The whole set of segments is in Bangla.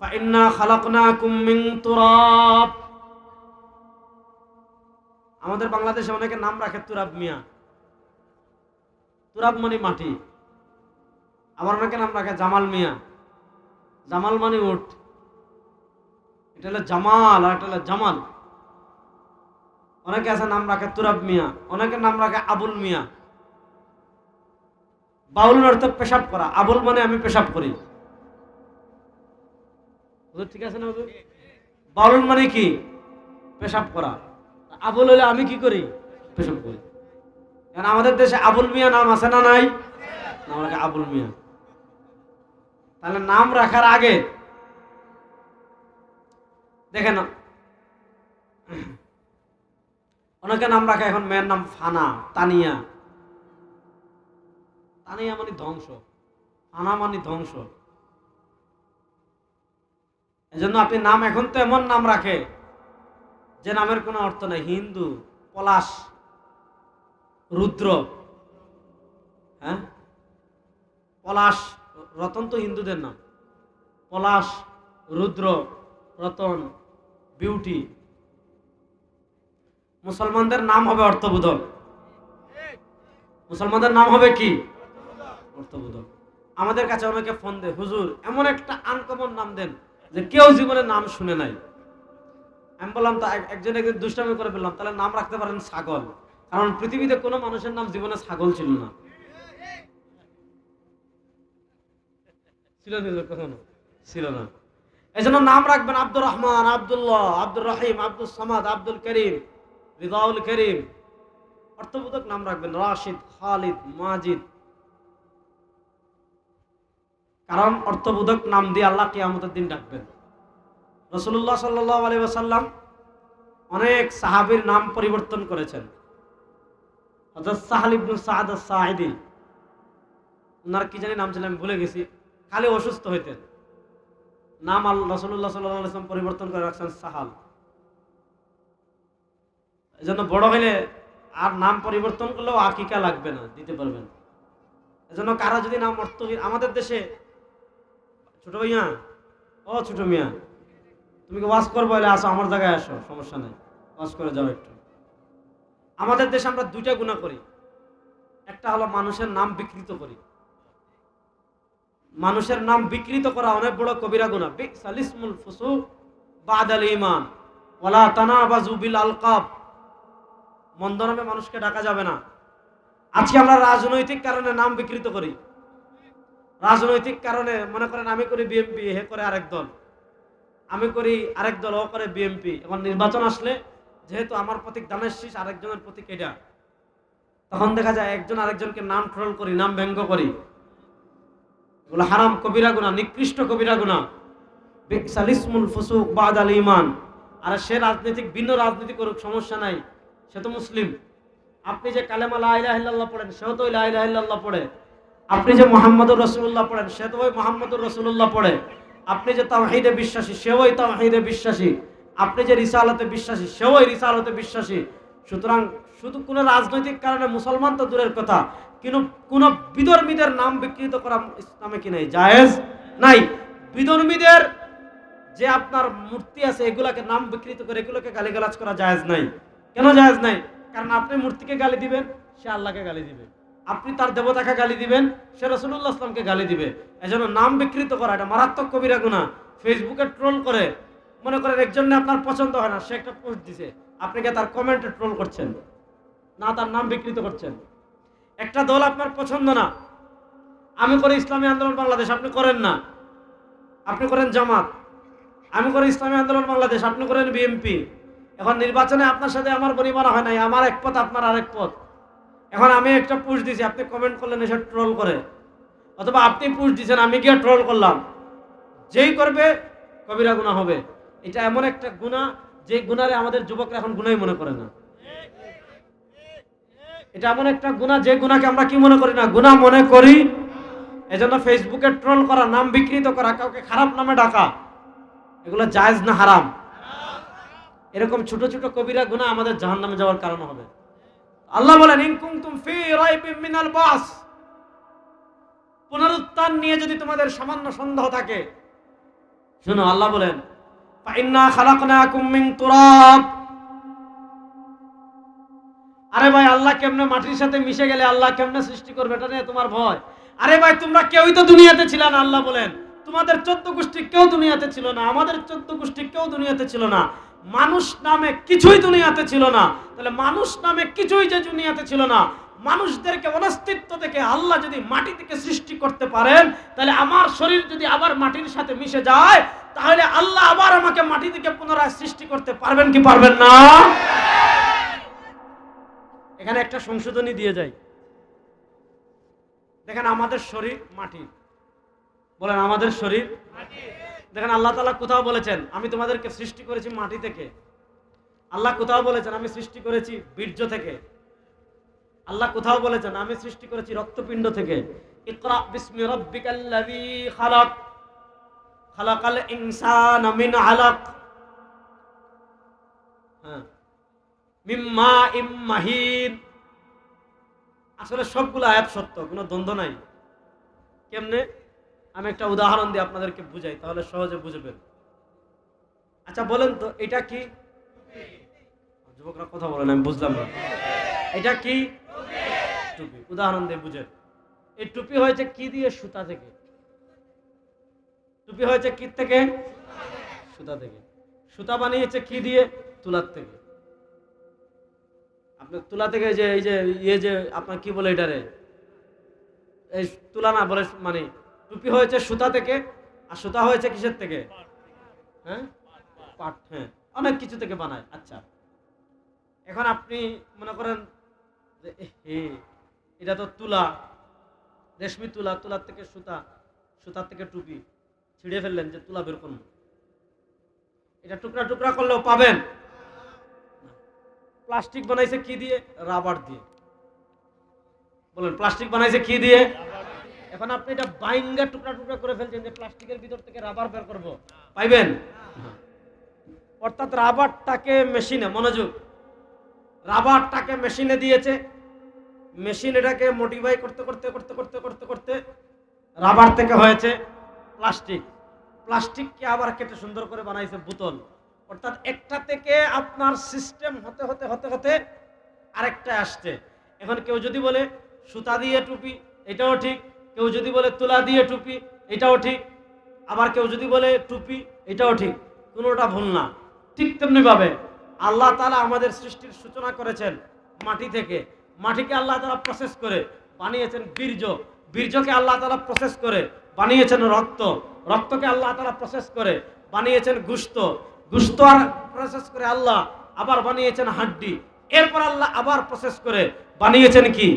ফাইন্না খালাকনাকুম মিন তুরাব। আমাদের বাংলাদেশে অনেকে নাম রাখে তুরাব মিয়া, তুরাব মানে মাটি। আবার অনেকে নাম রাখে জামাল মিয়া, জামাল মানে উট। এটা হলো জামাল আর এটা হলো জামাল। অনেকে আছে নাম রাখে তুরাব মিয়া, অনেকে নাম রাখে আবুল মিয়া। বাউল অর্থ পেশাব করা, আবুল মানে আমি পেশাব করি। ঠিক আছে না হুজুর? বাউল মানে কি? পেশাব করা। আবুল হলে আমি কি করি? পেশাব করি। কারণ আমাদের দেশে আবুল মিয়া নাম আছে না নাই? নাম রাখে আবুল মিয়া। তাহলে নাম রাখার আগে দেখেন, অনেকে নাম রাখে এখন মেয়ের নাম ফানা, তানিয়া। তানিয়া মানে ধ্বংস, ফানা মানে ধ্বংস। এজন্য আপনি নাম এখন তো এমন নাম রাখে যে নামের কোনো অর্থ নাই। হিন্দু, পলাশ, রুদ্র। হ্যাঁ, পলাশ, রতন তো হিন্দুদের নাম। পলাশ, রুদ্র, রতন, বিউটি। মুসলমানদের নাম হবে অর্থবোধক। মুসলমানদের নাম হবে কি? অর্থবোধক। আমাদের কাছে অনেকে ফোন দেয়, হুজুর এমন একটা আনকমন নাম দেন যে কেউ জীবনে নাম শুনে নাই। আমি বললাম, তা একজন দুষ্টামি করে বললাম, তাহলে নাম রাখতে পারেন ছাগল, কারণ পৃথিবীতে কোনো মানুষের নাম জীবনে ছাগল ছিল না। ছিল কখনো? ছিল না। এই জন্য নাম রাখবেন আব্দুর রহমান, আব্দুল্লাহ, আব্দুর রহিম, আব্দুল সামাদ, আব্দুল করিম, রিদাউল করিম। অর্থবোধক নাম রাখবেন, রাশিদ, খালিদ, মাজিদ। কারণ অর্থবোধক নাম দিয়ে আল্লাহ কিয়ামতের দিন ডাকবেন। রাসূলুল্লাহ সাল্লাল্লাহু আলাইহি ওয়াসাল্লাম অনেক সাহাবীর নাম পরিবর্তন করেছেন। হযরত সাহল ইবনে সাদ আস-সাঈদী, ওনার কি জানি নাম ছিল, আমি ভুলে গেছি। খালি অসুস্থ হইতেন, নাম রাসূলুল্লাহ সাল্লাল্লাহু আলাইহি ওয়াসাল্লাম পরিবর্তন করে রাখছেন সাহাল। এজন্য বড় হইলে আর নাম পরিবর্তন করলেও আকিকা লাগবে না, দিতে পারবেন। এজন্য কারা যদি নাম অর্থহীন, আমাদের দেশে ছোট ভাইয়া, ও ছোট মিয়া, তুমি কি ওয়াজ করবো? এলে আসো, আমার জায়গায় আসো, সমস্যা নেই, ওয়াজ করে যাও একটু। আমাদের দেশে আমরা দুইটা গুনাহ করি। একটা হলো মানুষের নাম বিকৃত করি। মানুষের নাম বিকৃত করা অনেক বড় কবিরা গুনাহ। বিসাল ইসমুল ফুসুক বাদাল ঈমান ওয়ালা তানাবাজু বিল আলকাব। মন্দ নামে মানুষকে ডাকা যাবে না। আজকে আমরা রাজনৈতিক কারণে নাম বিকৃত করি। রাজনৈতিক কারণে মনে করেন আমি করি বিএনপি, হে করে আরেক দল, আমি করি আরেক দল, ও করে বিএনপি। এখন নির্বাচন আসলে যেহেতু আমার প্রতীক ধানের শীষ, আরেকজনের প্রতীক এটা, তখন দেখা যায় একজন আরেকজনকে নাম ট্রোল করি, নাম ব্যঙ্গ করি। এগুলো হারাম কবিরা গুনাহ, নিকৃষ্ট কবিরা গুনাহ। বিসাল ইসমুল ফুসুক বাদাল ঈমান। আর সে রাজনীতিক, ভিন্ন রাজনীতি করুক, সমস্যা নাই, সে তো মুসলিম। আপনি যে কালেমা লা ইলাহা ইল্লাল্লাহ পড়েন, সেও তো লা ইলাহা ইল্লাল্লাহ পড়ে। আপনি যে মুহাম্মদুর রাসূলুল্লাহ পড়েন, সে তো ওই মুহাম্মদুর রাসূলুল্লাহ পড়ে। আপনি যে তাওহীদে বিশ্বাসী, সেও ওই তাওহীদে বিশ্বাসী। আপনি যে রিসালাতে বিশ্বাসী, সেও ওই রিসালাতে বিশ্বাসী। সুতরাং শুধু কোনো রাজনৈতিক কারণে মুসলমান তো দূরের কথা, কিন্তু কোন বিধর্মীদের নাম বিকৃত করা ইসলামে কি নাই? জায়েজ নাই। বিধর্মীদের যে আপনার মূর্তি আছে, এগুলাকে নাম বিকৃত করে এগুলোকে গালিগালাজ করা জায়েজ নাই। কেন জায়েজ নাই? কারণ আপনি মূর্তিকে গালি দিবেন, সে আল্লাহকে গালি দিবে। আপনি তার দেবতাকে গালি দিবেন, সে রাসূলুল্লাহ সাল্লাল্লাহু আলাইহি ওয়াসাল্লামকে গালি দিবে। এজন্য নাম বিকৃত করা এটা মারাত্মক কবিরা গুনাহ। ফেসবুকে ট্রোল করে, মনে করেন একজনে আপনার পছন্দ হয় না, সে একটা পোস্ট দিছে, আপনি কি তার কমেন্টে ট্রোল করছেন না, তার নাম বিকৃত করছেন। একটা দল আপনার পছন্দ না, আমি করি ইসলামী আন্দোলন বাংলাদেশ, আপনি করেন না, আপনি করেন জামাত। আমি করি ইসলামী আন্দোলন বাংলাদেশ, আপনি করেন বিএনপি। এখন নির্বাচনে আপনার সাথে আমার পরিমাণ হয় নাই, আমার এক পথ, আপনার আরেক পথ। এখন আমি একটা পোস্ট দিছি, আপনি কমেন্ট করলেন, এসে ট্রোল করে, অথবা আপনি পোস্ট দিয়েছেন, আমি গিয়ে ট্রোল করলাম, যেই করবে কবিরা গুনাহ হবে। এটা এমন একটা গুনাহ যে গুনারে আমাদের যুবকরা এখন গুনাহই মনে করে না। এটা এমন একটা গুনাহ যে গুনাহকে আমরা কি মনে করি না? গুনাহ মনে করি। এজন্য ফেসবুকে ট্রোল করা, নাম বিকৃত করা, কাউকে খারাপ নামে ডাকা, এগুলো জায়েজ না হারাম? এরকম ছোট ছোট কবিরা গুনাহ আমাদের জাহান্নামে যাওয়ার কারণ হবে। আল্লাহ বলেন, ইন কুনতুম ফি রাইবিন মিনাল বাস, পুনরুত্থান নিয়ে যদি তোমাদের সামান্য সন্দেহ থাকে, শুনো, আল্লাহ বলেন ফাইন্না খালাকনাকুম মিন তুরাব। আরে ভাই, আল্লাহ কেমনে মাটির সাথে মিশে গেলে আল্লাহ কেমনে সৃষ্টি করবে, এটা নিয়ে তোমার ভয়? আরে ভাই, তোমরা কেউই তো দুনিয়াতে ছিল না। আল্লাহ বলেন তোমাদের 14 গোষ্ঠী কেউ দুনিয়াতে ছিল না, আমাদের 14 গোষ্ঠী কেউ দুনিয়াতে ছিল না, মানুষ নামে কিছুই দুনিয়াতে ছিল না। তাহলে মানুষ নামে কিছুই যে দুনিয়াতে ছিল না, মানুষদেরকে অনস্তিত্ব থেকে আল্লাহ যদি মাটি থেকে সৃষ্টি করতে পারেন, তাহলে আমার শরীর যদি আবার মাটির সাথে মিশে যায়, তাহলে আল্লাহ আবার আমাকে মাটি থেকে পুনরায় সৃষ্টি করতে পারবেন কি পারবেন না? এখানে একটা সংশোধনী দিয়ে যাই। দেখেন, আমাদের শরীর মাটি, বলেন আমাদের শরীর মাটি। দেখেন, আল্লাহ তাআলা কোথাও বলেছেন আমি তোমাদেরকে সৃষ্টি করেছি মাটি থেকে, আল্লাহ কোথাও বলেছেন আমি সৃষ্টি করেছি বীর্য থেকে, আল্লাহ কোথাও বলেছেন আমি সৃষ্টি করেছি রক্তপিণ্ড থেকে। ইকরা বিসমি রাব্বিকাল্লাযী খালাক, খালাকাল ইনসানা মিন আলাক, হ্যাঁ, মিন মাইম মাহিন। আসলে সবগুলো আয়াত সত্য, কোনো দ্বন্দ্ব নাই। কেমনে? আমি একটা উদাহরণ দিয়ে আপনাদেরকে বুঝাই, তাহলে সহজে বুঝবেন। আচ্ছা বলেন তো, এটা কি? যুবকরা কথা বলেন, আমি বুঝলাম না। এটা কি? টুপি। উদাহরণ দিয়ে বুঝেন। এই টুপি হয়েছে কি দিয়ে? সুতা থেকে। টুপি হয়েছে কি থেকে? সুতা থেকে। সুতা বানিয়েছে কি দিয়ে? তুলার থেকে। আপনার তুলা থেকে যে এই যে যে আপনার কি বলে এটারে, এই তুলা না বলে, মানে টুপি হয়েছে সুতা থেকে, আর সুতা হয়েছে কিসের থেকে? হ্যাঁ, পাট। হ্যাঁ, অনেক কিছু থেকে বানায়। আচ্ছা, এখন আপনি মনে করেন যে এটা তো তুলা, রেশমি তুলা, তুলার থেকে সুতা, সুতার থেকে টুপি, ছিঁড়ে ফেললেন যে তুলা বের করুন, এটা টুকরা টুকরা করলেও পাবেন। প্লাস্টিক বানাইছে কি দিয়ে? রাবার দিয়ে। বলেন প্লাস্টিক বানাইছে কি দিয়ে? এখন আপনি এটা বাইঙ্গা টুকরা টুকরা করে ফেলছেন যে প্লাস্টিকের ভিতর থেকে রাবার বের করব, পাইবেন? অর্থাৎ রাবারটাকে মেশিনে, মনোযোগ, রাবারটাকে মেশিনে দিয়েছে, মেশিন এটাকে মডিফাই করতে করতে করতে করতে করতে করতে রাবার থেকে হয়েছে প্লাস্টিক, প্লাস্টিককে আবার কেটে সুন্দর করে বানাইছে বোতল। অর্থাৎ একটা থেকে আপনার সিস্টেম হতে হতে হতে হতে আরেকটা আসছে। এখন কেউ যদি বলে সুতা দিয়ে টুপি, এটাও ঠিক। কেউ যদি বলে তুলা দিয়ে টুপি, এটাও ঠিক। আবার কেউ যদি বলে টুপি, এটাও ঠিক। কোনোটা ভুল না। ঠিক তেমনি ভাবে আল্লাহ তাআলা আমাদের সৃষ্টির সূচনা করেছেন মাটি থেকে। মাটিকে আল্লাহ তাআলা প্রসেস করে বানিয়েছেন বীর্য, বীর্যকে আল্লাহ তাআলা প্রসেস করে বানিয়েছেন রক্ত, রক্তকে আল্লাহ তাআলা প্রসেস করে বানিয়েছেন গোশত, গোশত আর প্রসেস করে আল্লাহ আবার বানিয়েছেন হাড্ডি। এরপর আল্লাহ আবার প্রসেস করে বানিয়েছেন কি?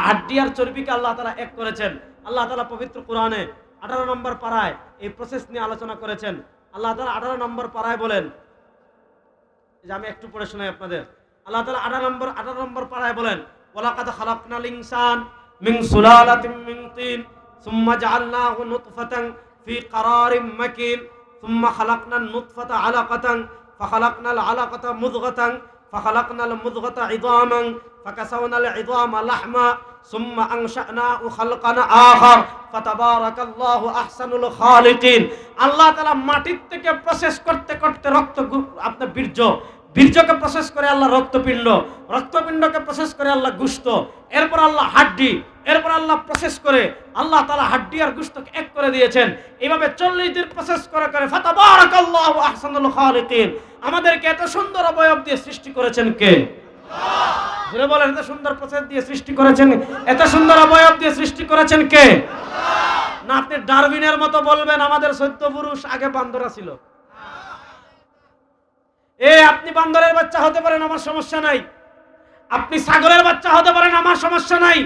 হাড্ডি আর চর্বিকে আল্লাহ তাআলা এক করেছেন। আল্লাহ তাআলা পবিত্র কোরআনে 18 নম্বর পারায় এই প্রসেস নিয়ে আলোচনা করেছেন। আল্লাহ তাআলা 18 নম্বর পারায় বলেন, যে আমি একটু পড়ে শোনাই আপনাদের। আল্লাহ তাআলা 18 নম্বর পারায় বলেন, ওয়ালাকাদ খালাকনাল ইনসান মিন সুলালাতিন মিন তিন সুম্মা জাআলনাহু নুতফাতান ফি ক্বারারিম মাকিন সুম্মা খালাকনান নুতফাতা আলাকাতান ফাখালাকনাল আলাকাতা মুদগাতান ফাখালাকনাল মুদগাতা ইযামান ফাকাসাওনাল ইযামা লাহমা সুম্মা আনশানাহু খালকান আখার ফাতাবারাকাল্লাহু আহসানুল খালিকিন। আল্লাহ তাআলা মাটির থেকে প্রসেস করতে করতে রক্ত, আপনার বীর্য, বীর্যকে প্রসেস করে আল্লাহ রক্তপিণ্ড, রক্তপিণ্ডকে প্রসেস করে আল্লাহ গোশত, এরপর আল্লাহ হাড্ডি, এরপর আল্লাহ প্রসেস করে আল্লাহ তাআলা হাড্ডি আর গোশতকে এক করে দিয়েছেন। এইভাবে 40 দিন প্রসেস করে করে ফাতাবারাকাল্লাহু আহসানুল খালিকিন। আমাদেরকে এত সুন্দর অবয়ব দিয়ে সৃষ্টি করেছেন কে? আল্লাহ। জোরে বলেন, এত সুন্দর প্রসেস দিয়ে সৃষ্টি করেছেন, এত সুন্দর অবয়ব দিয়ে সৃষ্টি করেছেন কে? আল্লাহ। না আপনি ডারউইনের মতো বলবেন আমাদের 14 পুরুষ আগে বান্দরা ছিল। আপনি বান্দরের বাচ্চা হতে পারেন, আমার সমস্যা নাই। আপনি ছাগলের বাচ্চা হতে পারেন, আমার সমস্যা নাই।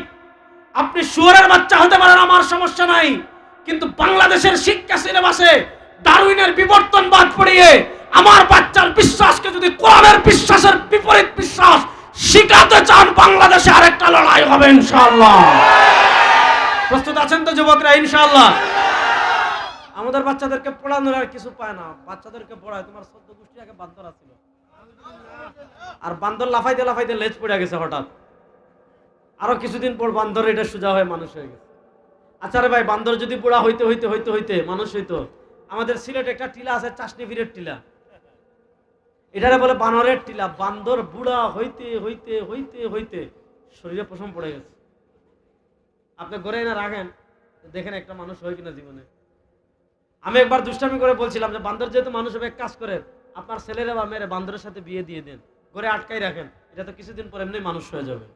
আপনি শুয়োরের বাচ্চা হতে পারেন, আমার সমস্যা নাই। কিন্তু বাংলাদেশের শিক্ষা সিলেবাসে ডারউইনের বিবর্তনবাদ পড়িয়ে আমার বাচ্চার বিশ্বাসকে যদি কোরআনের বিশ্বাসের বিপরীত বিশ্বাস শিখাতে চান, বাংলাদেশে আরেকটা লড়াই হবে ইনশাআল্লাহ। প্রস্তুত আছেন তো যুবকরা? ইনশাআল্লাহ। আমাদের বাচ্চাদেরকে পড়ানোর আর কিছু পায় না। বাচ্চাদেরকে পড়ায় তোমার 14 গোষ্ঠী আগে বান্দর ছিল, আর বান্দর লাফাইতে লাফাইতে লেজ পড়ে গেছে হঠাৎ। আরো কিছুদিন পর বান্দর এটা সোজা হয়ে মানুষ হয়ে গেছে। আচ্ছা রে ভাই, বান্দর যদি বুড়া হইতে হইতে হইতে হইতে মানুষ হইতো, আমাদের সিলেটে একটা টিলা আছে, চাষনি ফিরের টিলা, এটারে বলে বানরের টিলা। বান্দর বুড়া হইতে হইতে হইতে হইতে শরীরে পশম পড়ে গেছে। আপনি গড়ে না রাখেন, দেখেন একটা মানুষ হয় কিনা জীবনে। আমি একবার দুষ্টামি করে বলছিলাম যে বান্দর যেহেতু মানুষ হবে, এক কাজ করে আপনার ছেলেরা বা মেয়েরা বান্দরের সাথে বিয়ে দিয়ে দেন, ঘরে আটকাই রাখেন, এটা তো কিছুদিন পর এমনি মানুষ হয়ে যাবে।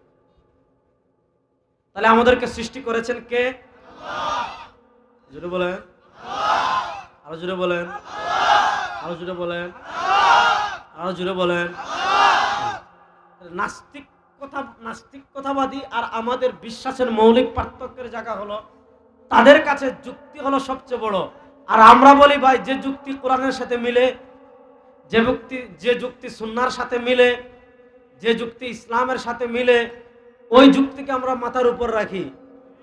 তাহলে আমাদেরকে সৃষ্টি করেছেন কে? জোরে বলেন, আরো জোরে বলেন, আরো জোরে বলেন, আরো জোরে বলেন। নাস্তিকতাবাদী আর আমাদের বিশ্বাসের মৌলিক পার্থক্যের জায়গা হলো, তাদের কাছে যুক্তি হলো সবচেয়ে বড়, আর আমরা বলি ভাই যে যুক্তি কোরআনের সাথে মিলে, যে যুক্তি সুন্নাহর সাথে মিলে, যে যুক্তি ইসলামের সাথে মিলে, ওই যুক্তিকে আমরা মাথার উপর রাখি।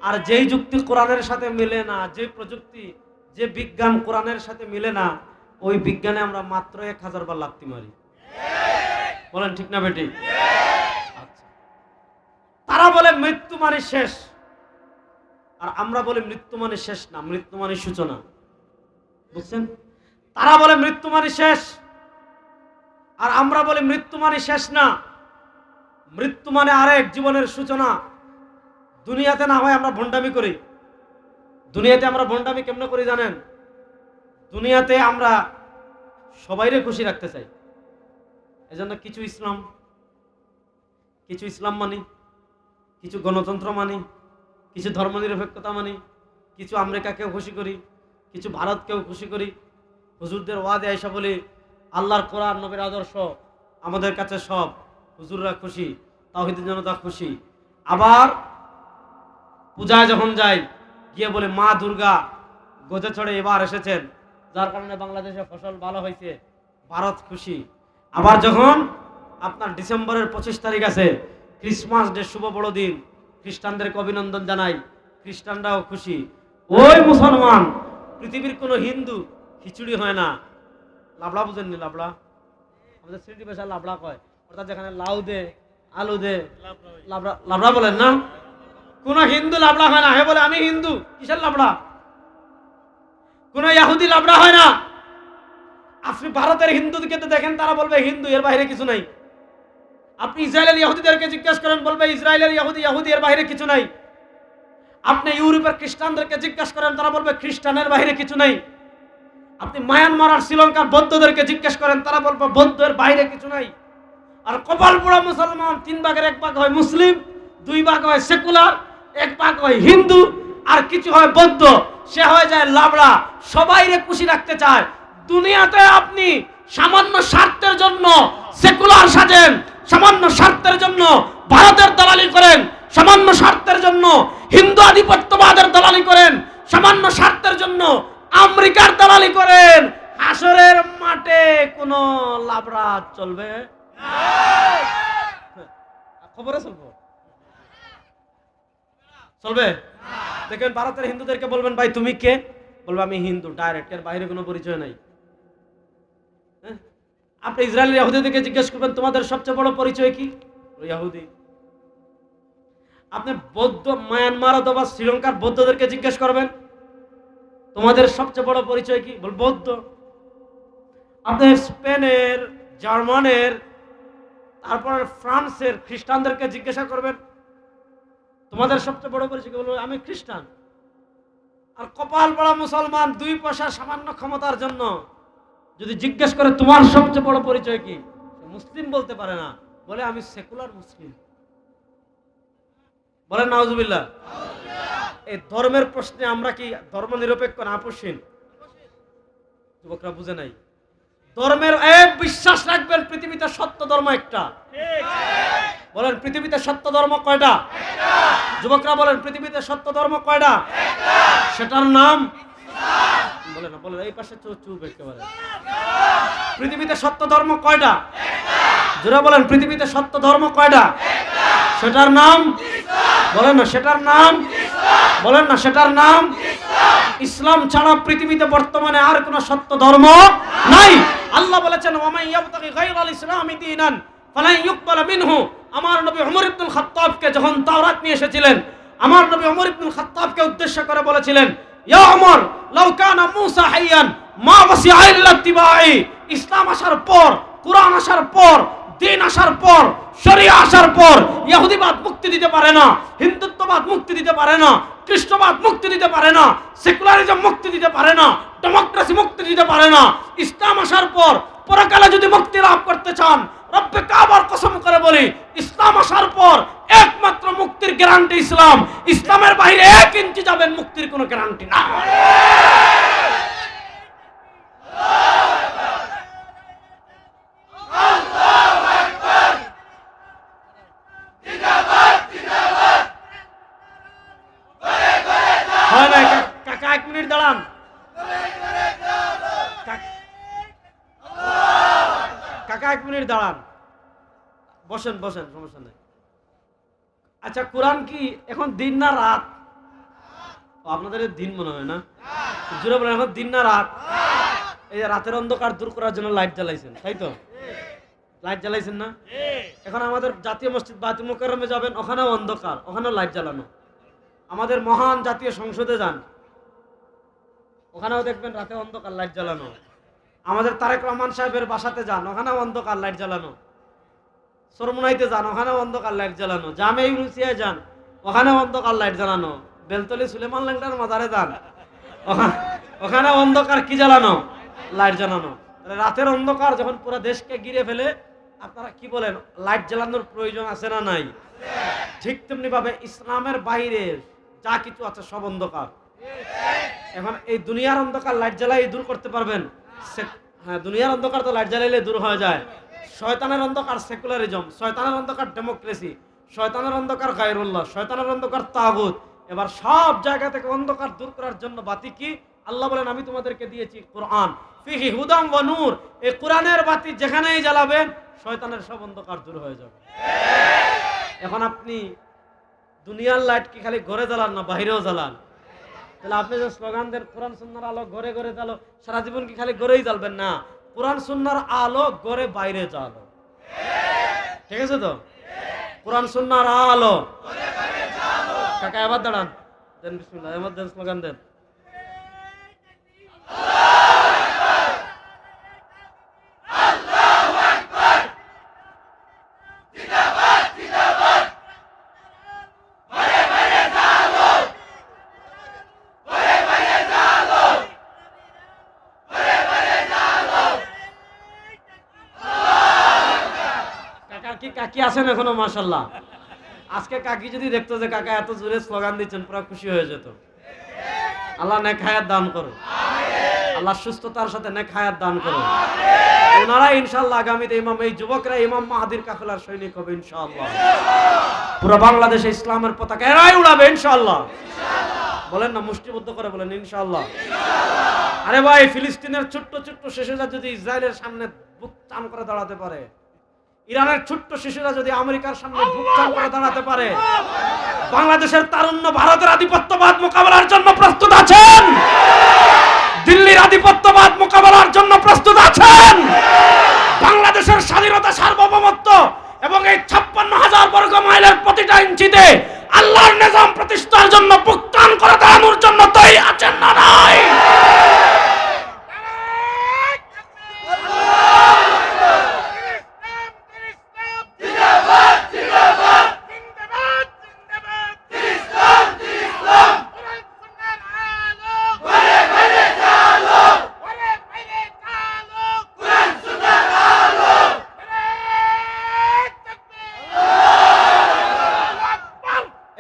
আর যেই যুক্তি কোরআনের সাথে মিলে না, যে প্রযুক্তি, যে বিজ্ঞান কোরআনের সাথে মিলে না, ওই বিজ্ঞানে আমরা মাত্র 1000 বার লাথি মারি। বলেন ঠিক না বেটি? আচ্ছা, তারা বলে মৃত্যু মানে শেষ, আর আমরা বলি মৃত্যু মানে শেষ না, মৃত্যু মানে সূচনা। বুঝছেন? তারা বলে মৃত্যু মানে শেষ, আর আমরা বলি মৃত্যু মানে শেষ না, মৃত্যু মানে আরেক জীবনের সূচনা। দুনিয়াতে না হয় আমরা ভণ্ডামি করি। দুনিয়াতে আমরা ভণ্ডামি কেমনে করি জানেন? দুনিয়াতে আমরা সবাইরে খুশি রাখতে চাই, এজন্য কিছু ইসলাম মানি, কিছু গণতন্ত্র মানি, কিছু ধর্মনিরপেক্ষতা মানি, কিছু আমেরিকাকেও খুশি করি, কিছু ভারতকেও খুশি করি। হুজুরদের ওয়াদে আয়েশা বলি আল্লাহর কোরআন নবীর আদর্শ আমাদের কাছে সব, হুজুররা খুশি, তাওহীদের জনতা খুশি। আবার পূজায় যখন যাই, গিয়ে বলে মা দুর্গা গজে চড়ে এবার এসেছেন, যার কারণে বাংলাদেশে ফসল ভালো হয়েছে, ভারত খুশি। আবার যখন আপনার ডিসেম্বরের 25 তারিখ আছে, ক্রিসমাস ডে, শুভ বড় দিন, খ্রিস্টানদেরকে অভিনন্দন জানাই, খ্রিস্টানরাও খুশি। ওই মুসলমান, পৃথিবীর কোনো হিন্দু খিচুড়ি হয় না, লাবড়া বুঝেননি? লাবড়া আমাদের সিটি ভাষায় লাবড়া কয়, অর্থাৎ যেখানে লাউ দে, আলু দে, লাবড়া বলেন না? কোন হিন্দু লাবড়া হয় না, হে বলে আমি হিন্দু, কিসের লাবড়া? কোন ইহুদি লাবড়া হয় না। আপনি ভারতের হিন্দুদেরকে তো দেখেন, তারা বলবে হিন্দু, এর বাইরে কিছু নাই। আপনি ইসরায়েলের ইহুদিদেরকে জিজ্ঞেস করেন, বলবে ইসরায়েলের ইহুদি, এর বাইরে কিছু নাই। আপনি ইউরোপের খ্রিস্টানদেরকে জিজ্ঞেস করেন, তারা বলবে খ্রিস্টানের বাইরে কিছু নাই। আপনি মায়ানমার আর শ্রীলঙ্কার বৌদ্ধদেরকে জিজ্ঞেস করেন, তারা বলবে বৌদ্ধের বাইরে কিছু নাই। আর কপাল পোড়া মুসলমান 3 ভাগের 1 ভাগ হয় মুসলিম, 2 ভাগ হয় সেকুলার, 1 ভাগ হয় হিন্দু, আর কিছু হয় বৌদ্ধ, সে হয়ে যায় লাবড়া। সবাইরে খুশি রাখতে চায়। দুনিয়াতে আপনি সামান্য স্বার্থের জন্য সেকুলার সাজেন, সামান্য স্বার্থের জন্য ভারতের দালালি করেন, সামান্য স্বার্থের জন্য হিন্দু আধিপত্যবাদের দালালি করেন, সামান্য স্বার্থের জন্য আমেরিকার দালালি করেন, হাসরের মাঠে কোনো লাবড়া চলবে না। খবরে চলবে? দেখেন ভারতের হিন্দুদেরকে বলবেন ভাই তুমি কে, বলবে আমি হিন্দু, ডাইরেক্ট, এর বাইরে কোনো পরিচয় নাই। আপনি ইসরায়েলের ইহুদিদেরকে জিজ্ঞেস করবেন তোমাদের সবচেয়ে বড় পরিচয় কি, ইহুদি। আপনি বৌদ্ধ মায়ানমার অথবা শ্রীলঙ্কার বৌদ্ধদেরকে জিজ্ঞেস করবেন তোমাদের সবচেয়ে বড় পরিচয় কি, বল বৌদ্ধ। আপনি স্পেনের, জার্মানের, তারপর ফ্রান্সের খ্রিস্টানদেরকে জিজ্ঞাসা করবেন তোমাদের সবচেয়ে বড় পরিচয় কি, বলবে আমি খ্রিস্টান। আর কপাল পড়া মুসলমান 2 পয়সা সামান্য ক্ষমতার জন্য যদি জিজ্ঞেস করে তোমার সবচেয়ে বড় পরিচয় কি, মুসলিম বলতে পারে না, বলে আমি সেকুলার মুসলিম। বলেন নাউজুবিল্লাহ। এই ধর্মের প্রশ্নে আমরা কি ধর্ম নিরপেক্ষ না আপোষহীন? যুবকরা বুঝে নাই। ধর্মের বিশ্বাস রাখবেন পৃথিবীতে সত্য ধর্ম একটা। বলেন পৃথিবীতে সত্য ধর্ম কয়টা? যুবকরা বলেন পৃথিবীতে সত্য ধর্ম কয়টা? সেটার নাম বলে না, বলেন এই পাশে চুপ একেবারে। পৃথিবীতে সত্য ধর্ম কয়টা? যারা বলেন পৃথিবীতে সত্য ধর্ম কয়টা? সেটার নাম বলেন না, সেটার নাম বলেন না, সেটার নাম ইসলাম ছাড়া পৃথিবীতে বর্তমানে আর কোন সত্য ধর্ম নাই। আল্লাহ বলেছেন ওয়ামান ইয়াবতাগি গায়রাল ইসলামি দীনান ফালান ইউকবালা মিনহু। আমার নবী ওমর ইবনুল খাত্তাবকে যখন তাওরাত নিয়ে এসেছিলেন, আমার নবী ওমর ইবনুল খাত্তাবকে উদ্দেশ্য করে বলেছিলেন ইয়া ওমর লাউ কানা মূসা হাইয়ান মা ওয়াসিআ ইল্লা ইত্তিবাই, ইসলাম আসার পর, কোরআন আসার পর, দিন আসার পর, শরিয়া আসার পর ইহুদিবাদ মুক্তি দিতে পারে না, হিন্দুত্ববাদ মুক্তি দিতে পারে না, খ্রিস্টবাদ মুক্তি দিতে পারে না, সেকুলারিজম মুক্তি দিতে পারে না, ডেমোক্রেসি মুক্তি দিতে পারে না। ইসলাম আসার পর পরকালে যদি মুক্তি লাভ করতে চান, রব্বে কাবার কসম করে বলি, ইসলাম আসার পর একমাত্র মুক্তির গ্যারান্টি ইসলাম। ইসলামের বাইরে 1 ইঞ্চি যাবেন, মুক্তির কোনো গ্যারান্টি না। হয় না কাকা, 1 মিনিট দাঁড়ান। কাকা 1 মিনিট দাঁড়ান, বসেন বসেন, সমস্যা নেই। আচ্ছা, কোরআন কি এখন দিন না রাত? আপনাদের দিন মনে হয় না, জুড়ে বলেন এখন দিন না রাত? এই যে রাতের অন্ধকার দূর করার জন্য লাইট জ্বালাইছেন, তাই তো? লাইট জ্বালাইছেন না? এখন আমাদের জাতীয় মসজিদ বাইতুল মুকাররমে যাবেন, ওখানেও অন্ধকার, ওখানেও লাইট জ্বালানো। আমাদের মহান জাতীয় সংসদে যান, ওখানেও দেখবেন রাতে অন্ধকার, লাইট জ্বালানো। আমাদের তারেক রহমান সাহেবের বাসাতে যান, ওখানেও অন্ধকার, লাইট জ্বালানো। সরমুনাইতে যান, ওখানেও অন্ধকার, লাইট জ্বালানো। জামে ইউনুসিয়ায় যান, ওখানেও অন্ধকার, লাইট জ্বালানো। বেলতলি সুলেমান ল্যাংটার মাজারে যান, ওখানে অন্ধকার, কি জ্বালানো? লাইট জ্বালানো। রাতের অন্ধকার যখন পুরো দেশকে ঘিরে ফেলে, আপনারা কি বলেন, লাইট জ্বালানোর প্রয়োজন আছে না নাই? ঠিক তেমনি ভাবে ইসলামের বাইরে যা কিছু আছে সব অন্ধকার। এখন এই দুনিয়ার অন্ধকার লাইট জ্বালাই দূর করতে পারবেন? হ্যাঁ, দুনিয়ার অন্ধকার তো লাইট জ্বালাইলে দূর হয়ে যায়। শয়তানের অন্ধকার সেকুলারিজম, শয়তানের অন্ধকার ডেমোক্রেসি, শয়তানের অন্ধকার গায়রুল্লাহ, শয়তানের অন্ধকার তাগুত। এবার সব জায়গা থেকে অন্ধকার দূর করার জন্য বাতি কি? আল্লাহ বলেন, আমি তোমাদেরকে দিয়েছি কোরআন, ফিহি হুদাম ওয়া নূর। এই কোরআনের বাতি যেখানেই জ্বালাবেন, শয়তানের সব অন্ধকার দূর হয়ে যাবে। এখন আপনি দুনিয়ার লাইট কি খালি ঘরে জ্বালান না বাইরেও জ্বালান? তাহলে আপনি যে স্লোগান দেন কোরআন সুন্নাহর আলো ঘরে ঘরে জ্বালো, সারা জীবন কি খালি ঘরেই জ্বালবেন? না, কোরআন সুন্নাহর আলো ঘরে বাইরে জ্বালো। ঠিক আছে তো? কোরআন সুন্নাহর আলো কাকা, এবার দাঁড়ান, দেন বিসমিল্লাহ, এবার দেন, স্লোগান দেন। কাকি আছেন এখনো? মাশাআল্লাহ। আজকে কাকি যদি দেখতো যে কাকা এত জোরে স্লোগান দিচ্ছেন, পুরো খুশি হয়ে যেত। আল্লাহ নেক হায়াত দান করুন, আল্লাহ সুস্থতার সাথে নেক হায়াত দান করুন। ওনারা ইনশাআল্লাহ আগামীতে ইমাম, এই যুবকরা ইমাম মাহাদির কাফেলার সৈনিক হবে ইনশাআল্লাহ। পুরো বাংলাদেশে ইসলামের পতাকা এরাই উড়াবে ইনশাআল্লাহ। বলেন না, মুষ্টিবদ্ধ করে বলেন ইনশাআল্লাহ। আরে ভাই, ফিলিস্তিনের ছোট্ট ছোট্ট শিশুরা যদি ইসরায়েলের সামনে বুক টান করে দাঁড়াতে পারে, ইরানের ছোট্ট শিশুরা যদি আমেরিকার সামনে বুক টান করে দাঁড়াতে পারে, বাংলাদেশের তারুণ্য ভারতের আধিপত্যবাদ মোকাবেলার জন্য প্রস্তুত আছেন? দিল্লির আধিপত্যবাদ মোকাবেলার জন্য প্রস্তুত আছেন? বাংলাদেশের স্বাধীনতা, সার্বভৌমত্ব এবং এই 56,000 বর্গ মাইলের প্রতিটা ইঞ্চিতে আল্লাহর নিজাম প্রতিষ্ঠার জন্য বুক টান করে দাঁড়ানোর জন্য তৈরি আছেন না নাই?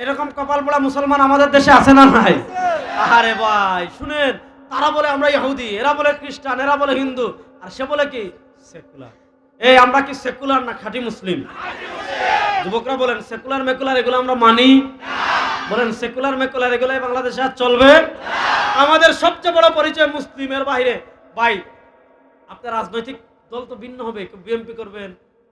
এরকম কপাল পোড়া মুসলমান আমাদের দেশে আছে না নাই? আরে ভাই শুনেন, তারা বলে আমরা ইহুদি, এরা বলে খ্রিস্টান, এরা বলে হিন্দু, আর সে বলে কি সেকুলার। এই আমরা কি সেকুলার না খাঁটি মুসলিম? যুবকরা বলেন সেকুলার মেকুলার এগুলো আমরা মানি? বলেন সেকুলার মেকুলার এগুলো বাংলাদেশে আর চলবে? আমাদের সবচেয়ে বড় পরিচয় মুসলিমের বাইরে। ভাই, আপনার রাজনৈতিক দল তো ভিন্ন হবে, কেউ বিএনপি করবেন,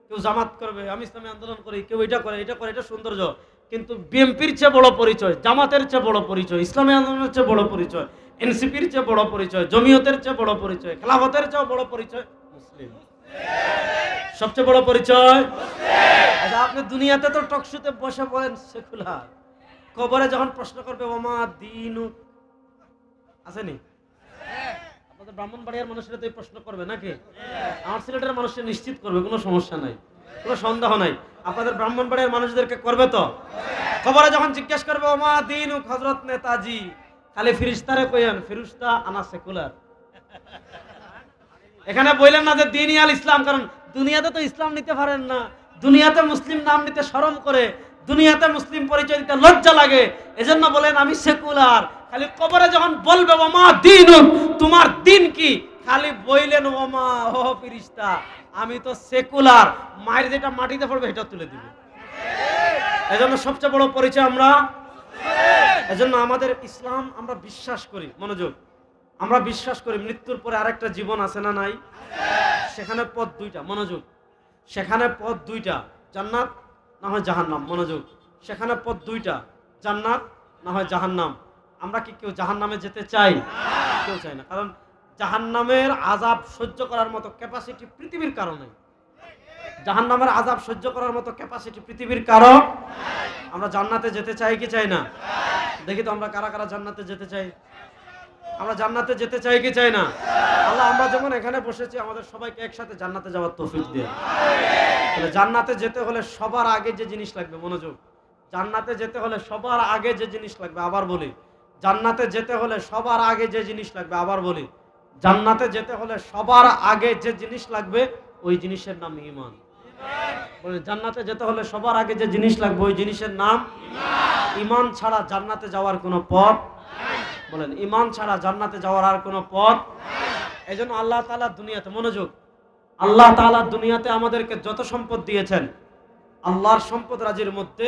কেউ জামাত করবে, আমি ইসলামী আন্দোলন করি, কেউ এটা করে, এটা করে, এটা সৌন্দর্য। কিন্তু বিএনপির চেয়ে বড় পরিচয়, জামাতের চেয়ে বড় পরিচয়, ইসলামী আন্দোলনের চেয়ে বড় পরিচয়, এনসিপির চেয়ে বড় পরিচয়, জমিয়তের চেয়ে বড় পরিচয়, খেলাফতের চেয়ে বড় পরিচয় মুসলিম। সবচেয়ে বড় পরিচয়। আচ্ছা, আপনি দুনিয়াতে তো টকশোতে বসে বলেন সেকুলার, কবরে যখন প্রশ্ন করবে ওমা দিনু আসেনি? আমাদের ব্রাহ্মণবাড়িয়ার মানুষেরা তো এই প্রশ্ন করবে নাকি? আমার সিলেটের মানুষের নিশ্চিত করবে, কোনো সমস্যা নাই, কোনো সন্দেহ নাই। আপনাদের ব্রাহ্মণবাড়িয়ার মানুষদেরকে করবে তো? খবরে যখন জিজ্ঞেস করবে ওমা দিন হযরত নেতাজি, খালি ফিরিস্তারে কইেন ফিরুস্তা আনা সেকুলার। এখানে বললেন না যে দ্বীন আল ইসলাম, কারণ দুনিয়াতে তো ইসলাম নিতে পারেন না, দুনিয়াতে মুসলিম নাম নিতে শরম করে, দুনিয়াতে মুসলিম পরিচয় দিতে লজ্জা লাগে, এজন্য বলেন আমি সেকুলার। খালি কবরে যখন বলবে ওমা দিন, তোমার দিন কি, খালি বইলেন ওমা ও ফিরিস্তা আমি তো সেকুলার, মায়ের যেটা মাটিতে পড়বে এটা তুলে দিবে। এজন্য সবচেয়ে বড় পরিচয় আমরা, এজন্য আমাদের ইসলাম আমরা বিশ্বাস করি, মনোযোগ, আমরা বিশ্বাস করি মৃত্যুর পরে আরেকটা জীবন আছে না নাই? সেখানে পথ দুইটা, মনোযোগ, সেখানে পথ দুইটা, জান্নাত না হয় জাহান্নাম। মনোযোগ, সেখানে পথ দুইটা, জান্নাত না হয় জাহান্নাম। আমরা কি কেউ জাহান্নামে যেতে চাই? কেউ চাই না, কারণ জাহান্নামের আযাব সহ্য করার মতো ক্যাপাসিটি পৃথিবীর কারণে, জাহান্নামের আযাব সহ্য করার মতো ক্যাপাসিটি পৃথিবীর কারণ। আমরা জান্নাতে যেতে চাই কি চাই না? দেখি তো আমরা কারা কারা জান্নাতে যেতে চাই। আমরা জান্নাতে যেতে চাই কি চাই না? আল্লাহ আমরা যেমন এখানে বসেছি আমাদের সবাইকে একসাথে জান্নাতে যাওয়ার তৌফিক দিয়ে। তাহলে জান্নাতে যেতে হলে সবার আগে যে জিনিস লাগবে, মনোযোগ, জান্নাতে যেতে হলে সবার আগে যে জিনিস লাগবে, আবার বলি, জান্নাতে যেতে হলে সবার আগে যে জিনিস লাগবে, আবার বলি, জান্নাতে যেতে হলে সবার আগে যে জিনিস লাগবে ওই জিনিসের নাম ঈমান। বলেন জান্নাতে যেতে হলে সবার আগে যে জিনিস লাগবে ওই জিনিসের নাম ঈমান। ঈমান ছাড়া জান্নাতে যাওয়ার কোনো পথ, বলেন ঈমান ছাড়া জান্নাতে যাওয়ার আর কোনো পথ। এজন্য আল্লাহ তাআলা দুনিয়াতে, মনোযোগ, আল্লাহ তাআলা দুনিয়াতে আমাদেরকে যত সম্পদ দিয়েছেন, আল্লাহর সম্পদ রাজির মধ্যে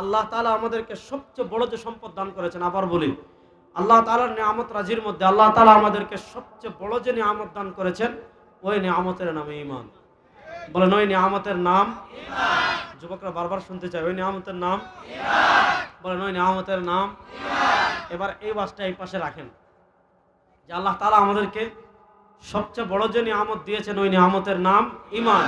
আল্লাহ তাআলা আমাদেরকে সবচেয়ে বড় যে সম্পদ দান করেছেন, আবার বলি, আল্লাহ তাআলার নিয়ামত রাজির মধ্যে আল্লাহ তাআলা আমাদেরকে সবচেয়ে বড় যে নিয়ামত দান করেছেন ওই নিয়ামতের নাম ঈমান। বলেন ওই নিয়ামতের নাম ঈমান। যুবকরা বারবার শুনতে চায় ওই নিয়ামতের নাম ঈমান। বলেন ওই নিয়ামতের নাম ঈমান। এবার এই ওয়াজটা এই পাশে রাখেন যে আল্লাহ তাআলা আমাদেরকে সবচেয়ে বড় যে নিয়ামত দিয়েছেন ওই নিয়ামতের নাম ঈমান।